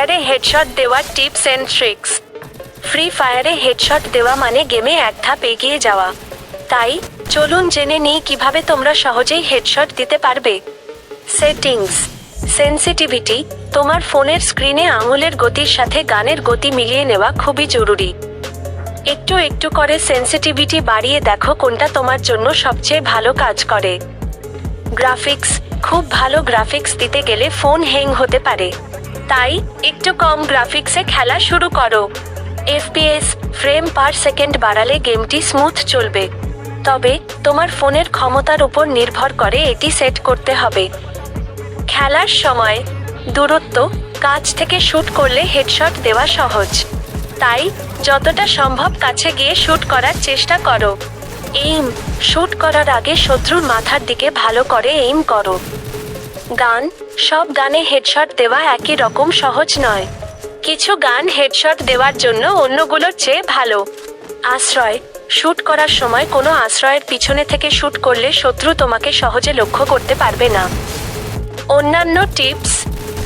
ফায়ারে headshot দেওয়ার tips and tricks. Free ফায়ারে headshot দেওয়া মানে গেমে এক ধাপ এগিয়ে যাওয়া। তাই চলুন জেনে নিই কিভাবে তোমরা সহজেই হেডশট দিতে পারবে। সেটিংস। সেন্সিটিভিটি। তোমার ফোনের স্ক্রিনে আঙুলের গতির সাথে গানের গতি মিলিয়ে নেওয়া খুবই জরুরি। একটু একটু করে সেন্সিটিভিটি বাড়িয়ে দেখো কোনটা তোমার জন্য সবচেয়ে ভালো কাজ করে। গ্রাফিক্স। খুব ভালো গ্রাফিক্স দিতে গেলে ফোন হ্যাং হতে পারে, তাই একটু কম গ্রাফিক্সে খেলা শুরু করো। এফপিএস ফ্রেম পার সেকেন্ড বাড়ালে গেমটি স্মুথ চলবে, তবে তোমার ফোনের ক্ষমতার উপর নির্ভর করে এটি সেট করতে হবে। খেলার সময় দূরত্ব। কাছ থেকে শুট করলে হেডশট দেওয়া সহজ, তাই যতটা সম্ভব কাছে গিয়ে শুট করার চেষ্টা করো। এইম। শুট করার আগে শত্রুর মাথার দিকে ভালো করে এইম করো। গান। সব গানে হেডশট দেওয়া একই রকম সহজ নয়, কিছু গান হেডশট দেওয়ার জন্য অন্যগুলোর চেয়ে ভালো। আশ্রয়। শুট করার সময় কোনো আশ্রয়ের পিছনে থেকে শুট করলে শত্রু তোমাকে সহজে লক্ষ্য করতে পারবে না। অন্যান্য টিপস।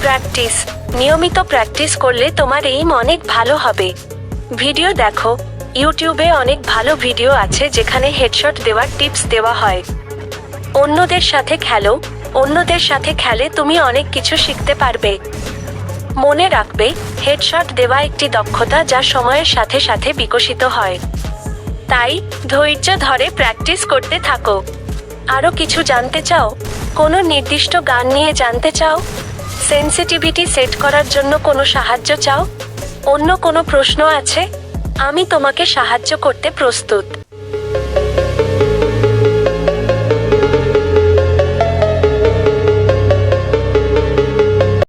প্র্যাকটিস। নিয়মিত প্র্যাকটিস করলে তোমার এইম অনেক ভালো হবে। ভিডিও দেখো। ইউটিউবে অনেক ভালো ভিডিও আছে যেখানে হেডশট দেওয়ার টিপস দেওয়া হয়। অন্যদের সাথে খেলো। অন্যদের সাথে খেলে তুমি অনেক কিছু শিখতে পারবে। মনে রাখবে, হেডশট দেওয়া একটি দক্ষতা যা সময়ের সাথে সাথে বিকশিত হয়। তাই ধৈর্য ধরে প্র্যাকটিস করতে থাকো। আরও কিছু জানতে চাও? কোনো নির্দিষ্ট গান নিয়ে জানতে চাও? সেন্সিটিভিটি সেট করার জন্য কোনো সাহায্য চাও? অন্য কোনো প্রশ্ন আছে? আমি তোমাকে সাহায্য করতে প্রস্তুত।